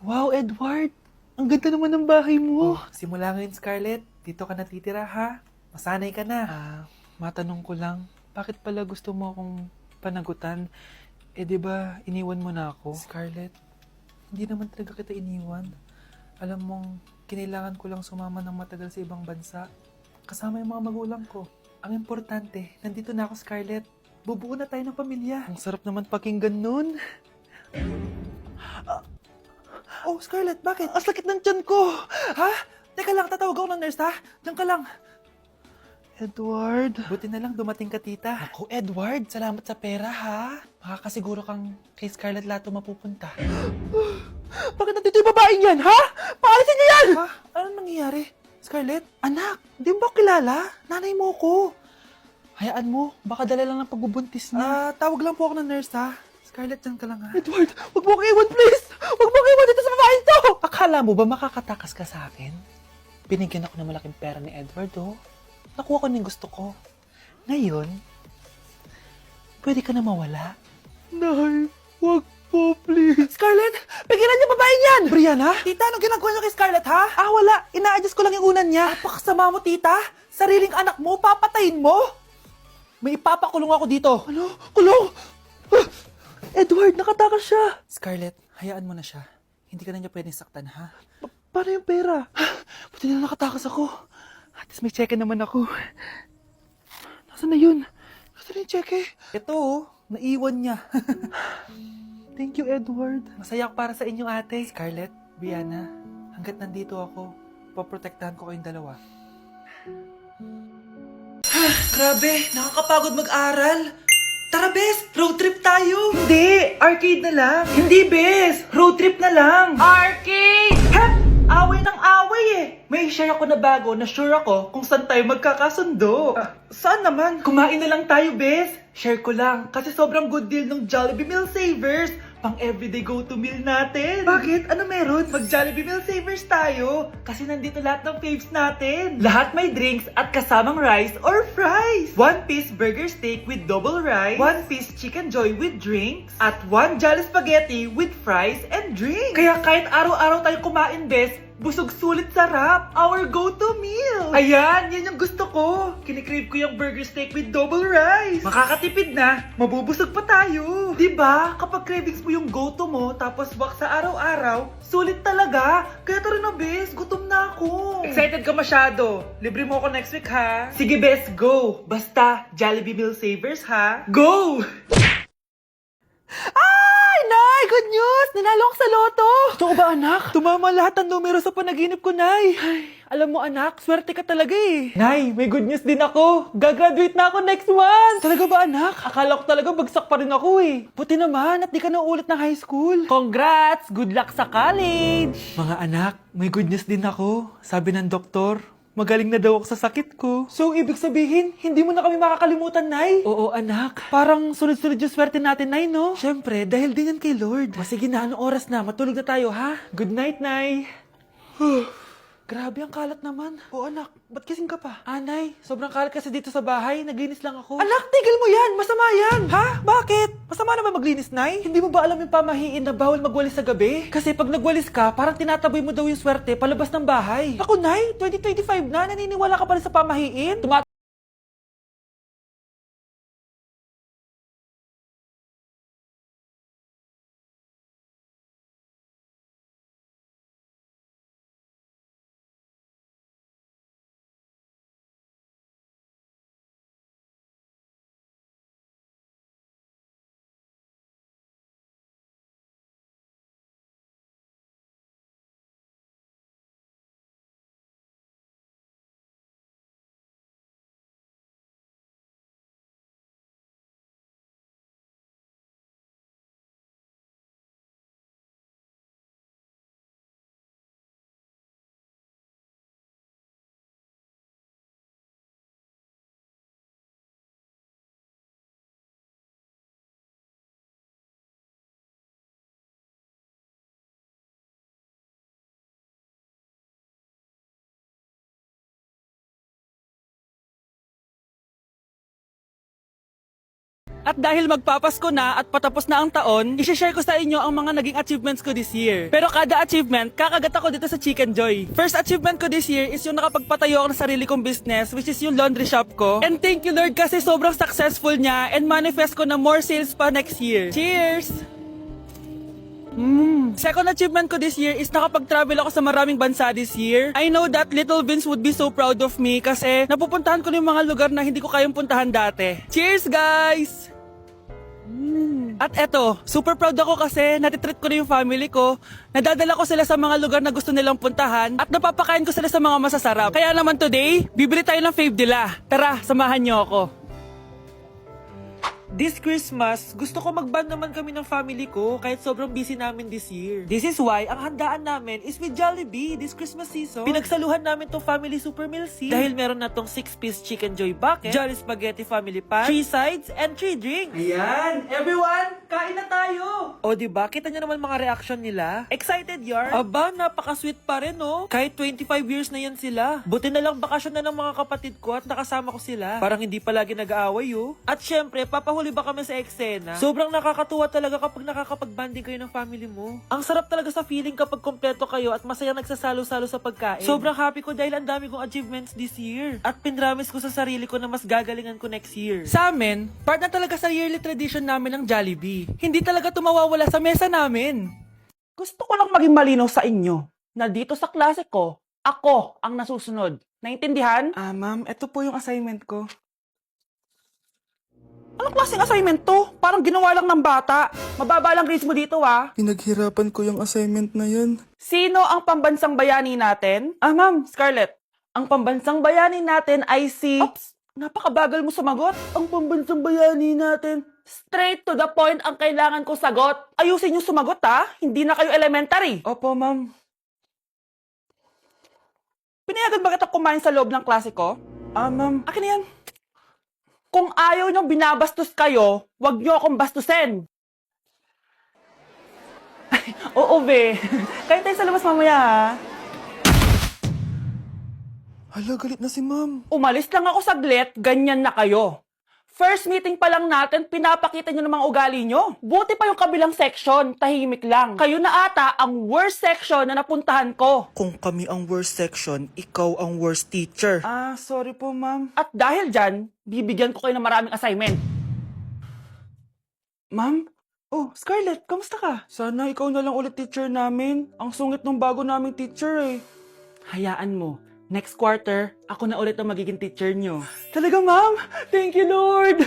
Wow, Edward! Ang ganda naman ng bahay mo. Simula ngayon, Scarlett. Dito ka natitira, ha? Masanay ka na. Matanong ko lang, bakit pala gusto mo akong panagutan? Di ba iniwan mo na ako? Scarlett, hindi naman talaga kita iniwan. Alam mong, kinailangan ko lang sumama ng matagal sa ibang bansa. Kasama yung mga magulang ko. Ang importante, nandito na ako, Scarlett. Bubuo na tayo ng pamilya. Ang sarap naman pakinggan nun. Oh, Scarlett, bakit? Ang sakit ng tiyan ko! Ha? Teka lang, tatawag ako ng nurse, ha? Diyan ka lang. Edward. Buti na lang dumating ka, tita. Ako, Edward, salamat sa pera, ha? Makakasiguro kang kay Scarlett Lato mapupunta. Bakit nandito yung babaeng yan, ha? Paalisin niyo yan! Ha? Anong nangyayari? Scarlett? Anak, di mo ba kilala? Nanay mo ko. Hayaan mo, baka dala lang ng pagbubuntis niya. Tawag lang po ako ng nurse, ha? Scarlett, diyan ka lang, ha? Edward, wag mo akong iwan, please! Wag mo akong iwan dito sa babaeng to! Akala mo ba makakatakas ka sa akin? Binigyan ako ng malaking pera ni Edward, oh. Nakuha ko na yung gusto ko. Ngayon, pwede ka na mawala. Nay, wag po, please. Scarlett, pigilan niyo babaeng yan! Brianna? Tita, anong ginagawa niyo kay Scarlett, ha? Wala. Ina-adjust ko lang yung unan niya. Napakasama mo, tita. Sariling anak mo, papatayin mo? May ipapakulong ako dito. Ano? Kulong! Edward, nakatakas siya. Scarlett, hayaan mo na siya. Hindi ka na niya pwedeng saktan, ha? Paano yung pera? Buti na nakatakas ako. At least may cheque naman ako. Nasaan na yun? Nasaan na yung cheque? Ito, naiwan niya. Thank you, Edward. Masaya ako para sa inyo, ate. Scarlett, Brianna, hanggat nandito ako, poprotektahan ko kayong dalawa. Grabe, nakakapagod mag-aral. Tara, Bes, road trip tayo. Hindi, arcade na lang. Hindi, Bes, road trip na lang. Arcade! Hep! Away ng away eh. May share ako na bago na sure ako kung saan tayo magkakasundo. Saan naman? Kumain na lang tayo, Bes. Share ko lang kasi sobrang good deal ng Jollibee Meal Savers. Pang everyday go-to meal natin. Bakit? Ano meron? Mag Jollibee Meal Savers tayo. Kasi nandito lahat ng faves natin. Lahat may drinks at kasamang rice or fries. 1-piece burger steak with double rice. 1-piece chicken joy with drinks. At 1 Jolly Spaghetti with fries and drinks. Kaya kahit araw-araw tayo kumain, Bes, busog sulit sarap. Our go-to meal. Ayan, yan yung gusto ko. Kinikrave ko yung burger steak with double rice. Makakatipid na, mabubusog pa tayo. 'Di ba? Kapag cravings mo yung go-to mo, tapos wak sa araw-araw, sulit talaga. Kaya tara na, Bes, gutom na ako. Excited ka masyado. Libre mo ako next week, ha? Sige, Bes, go. Basta, Jollibee Meal Savers, ha? Go! Nay! Good news! Nanalo ako sa loto! Totoo ba, anak? Tumama lahat ng numero sa panaginip ko, Nay. Ay, alam mo, anak, swerte ka talaga eh. Nay, may good news din ako. Gagraduate na ako next month. Talaga ba, anak? Akala ko talaga bagsak pa rin ako eh. Buti naman at di ka na ulit ng high school. Congrats! Good luck sa college! Mga anak, may good news din ako. Sabi ng doktor, magaling na daw ako sa sakit ko. So, ibig sabihin, hindi mo na kami makakalimutan, Nay? Oo, anak. Parang sunod-sunod yung swerte natin, Nay, no? Siyempre, dahil din yan kay Lord. Sige na, anong oras na? Matulog na tayo, ha? Good night, Nay. Grabe, ang kalat naman. Oo, anak. Ba't kasing ka pa? Nay, sobrang kalat kasi dito sa bahay. Naglinis lang ako. Anak, tigil mo yan! Masama yan! Ha? Bakit? Masama na ba maglinis, Nay? Hindi mo ba alam yung pamahiin na bawal magwalis sa gabi? Kasi pag nagwalis ka, parang tinataboy mo daw yung swerte palabas ng bahay. Ako, Nay, 2025 na, naniniwala ka pa rin sa pamahiin? At dahil magpapasko na at patapos na ang taon, isi-share ko sa inyo ang mga naging achievements ko this year. Pero kada achievement, kakagat ako dito sa Chicken Joy. First achievement ko this year is yung nakapagpatayo ako ng sarili kong business, which is yung laundry shop ko. And thank you Lord kasi sobrang successful niya and manifest ko na more sales pa next year. Cheers! Second achievement ko this year is nakapag-travel ako sa maraming bansa this year. I know that Little Vince would be so proud of me kasi napupuntahan ko na yung mga lugar na hindi ko kayang puntahan dati. Cheers guys! At eto, super proud ako kasi natitreat ko na yung family ko, nadadala ko sila sa mga lugar na gusto nilang puntahan at napapakain ko sila sa mga masasarap. Kaya naman today, bibili tayo ng fave nila. Tara, samahan niyo ako. This Christmas, gusto ko mag-band naman kami ng family ko kahit sobrang busy namin this year. This is why ang handaan namin is with Jollibee this Christmas season. Pinagsaluhan namin tong family super meal scene dahil meron na tong 6-piece Chicken Joy bucket, Jolly Spaghetti Family Pan, 3 sides, and 3 drinks. Ayan! Everyone, kain na tayo! O diba, kita nyo naman mga reaction nila? Excited yarn? Aba, napaka-sweet pa rin no? Kahit 25 years na yan sila. Buti na lang bakasyon na ng mga kapatid ko at nakasama ko sila. Parang hindi palagi nag-aaway oh. At syempre, papahuli ba kami sa eksena? Sobrang nakakatuwa talaga kapag nakakapag-banding kayo ng family mo. Ang sarap talaga sa feeling kapag kompleto kayo at masayang nagsasalo-salo sa pagkain. Sobrang happy ko dahil ang dami kong achievements this year. At pinramis ko sa sarili ko na mas gagalingan ko next year. Sa amin, part na talaga sa yearly tradition namin ng Jollibee. Hindi talaga tumawawala sa mesa namin. Gusto ko lang maging malinaw sa inyo na dito sa klase ko, ako ang nasusunod. Naintindihan? Ma'am, ito po yung assignment ko. Anong klaseng assignment to? Parang ginawa lang ng bata. Mababa lang grades mo dito ah. Pinaghirapan ko yung assignment na yun. Sino ang pambansang bayani natin? Ma'am, Scarlett. Ang pambansang bayani natin ay si... Oops! Napakabagal mo sumagot. Ang pambansang bayani natin. Straight to the point ang kailangan ko sagot. Ayusin yung sumagot ha. Hindi na kayo elementary. Opo, ma'am. Pinayagan ba kita kumain sa loob ng klase ko? Ma'am. Akin na yan. Kung ayaw niyong binabastos kayo, wag niyo akong bastusin. Oo, be. Kain tayo sa labas mamaya, ha? Hala, galit na si ma'am. Umalis lang ako saglit, ganyan na kayo. First meeting pa lang natin, pinapakita niyo ng mga ugali niyo. Buti pa yung kabilang section, tahimik lang. Kayo na ata ang worst section na napuntahan ko. Kung kami ang worst section, ikaw ang worst teacher. Sorry po, ma'am. At dahil dyan, bibigyan ko kayo ng maraming assignment. Ma'am? Oh, Scarlett, kamusta ka? Sana ikaw na lang ulit teacher namin. Ang sungit ng bago naming teacher eh. Hayaan mo. Next quarter, ako na ulit ang magiging teacher nyo. Talaga, ma'am? Thank you, Lord!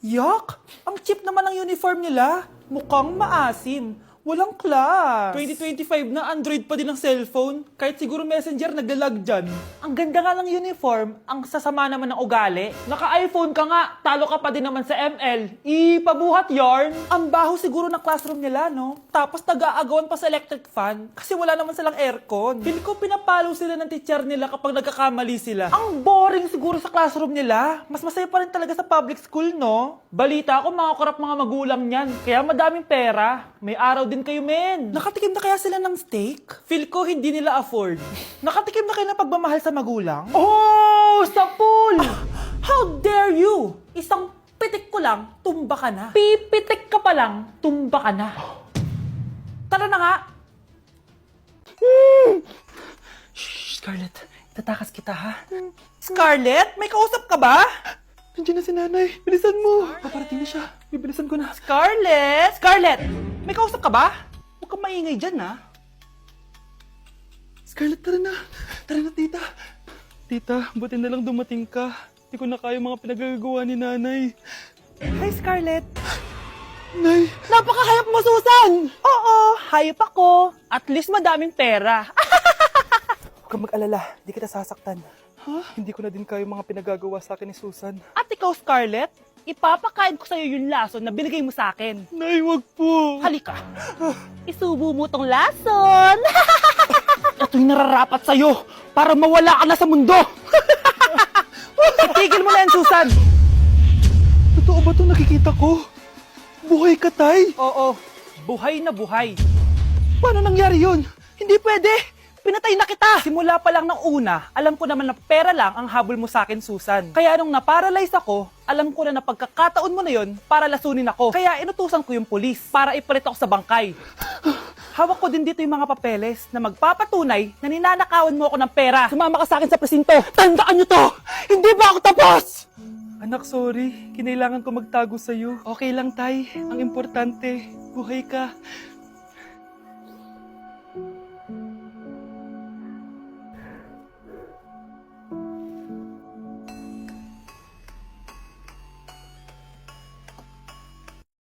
Yuck! Ang cheap naman ang uniform nila. Mukhang maasim. Walang class. 2025 na Android pa din ang cellphone. Kahit siguro Messenger naglalag dyan. Ang ganda nga ng uniform, ang sasama naman ng ugali. Naka-iPhone ka nga, talo ka pa din naman sa ML. Ipabuhat yarn. Ang baho siguro ng classroom nila, no? Tapos nag-aagawan pa sa electric fan kasi wala naman silang aircon. Feel ko pinapalo sila ng teacher nila kapag nagkakamali sila. Ang boring siguro sa classroom nila. Mas masaya pa rin talaga sa public school, no? Balita ko mga korap mga magulang niyan. Kaya madaming pera. May araw din kayo, men. Nakatikim na kaya sila ng steak? Feel ko hindi nila afford. Nakatikim na kayo ng pagmamahal sa magulang? Oh, sa pool! How dare you? Isang pitik ko lang, tumba ka na. Pipitik ka pa lang, tumba ka na. Tara na nga. Shh, Scarlett. Tatakas kita, ha? Scarlett, may kausap ka ba? Nandiyan na si nanay. Bilisan mo. Paparating na siya. Bibilisan ko na. Scarlett! Scarlett! May kausap ka ba? Huwag kang maingay dyan, ha? Scarlett, tara na. Tara na, tita. Tita, buti na lang dumating ka. Hindi ko na kaya mga pinagagawa ni nanay. Hi, Scarlett. Nay, Napakahayap mo, Susan! Oo, hayop ako. At least madaming pera. huwag kang mag-alala. Di kita sasaktan. Hindi ko na din kaya mga pinagagawa sa akin ni Susan. At ikaw, Scarlett, ipapakain ko sa'yo yung lason na binigay mo sa akin. Nay, wag po. Halika. Isubo mo tong lason. Ito'y nararapat sa'yo para mawala ka na sa mundo. Tigil mo na yan, Susan. Totoo ba ito nakikita ko? Buhay ka, tay? Oo, buhay na buhay. Paano nangyari yun? Hindi pwede. pinatay na kita! Simula pa lang ng una, alam ko naman na pera lang ang habol mo sa akin, Susan. Kaya nung na-paralyze ako, alam ko na pagkakataon mo na yon para lasunin ako. Kaya inutusan ko yung pulis para ipalit ako sa bangkay. Hawak ko din dito yung mga papeles na magpapatunay na ninanakawan mo ako ng pera. Sumama ka sa akin sa presinto. Tandaan nyo to! Hindi ba ako tapos? Anak, sorry. Kinailangan ko magtago sa'yo. Okay lang, Tay. Ang importante, buhay ka.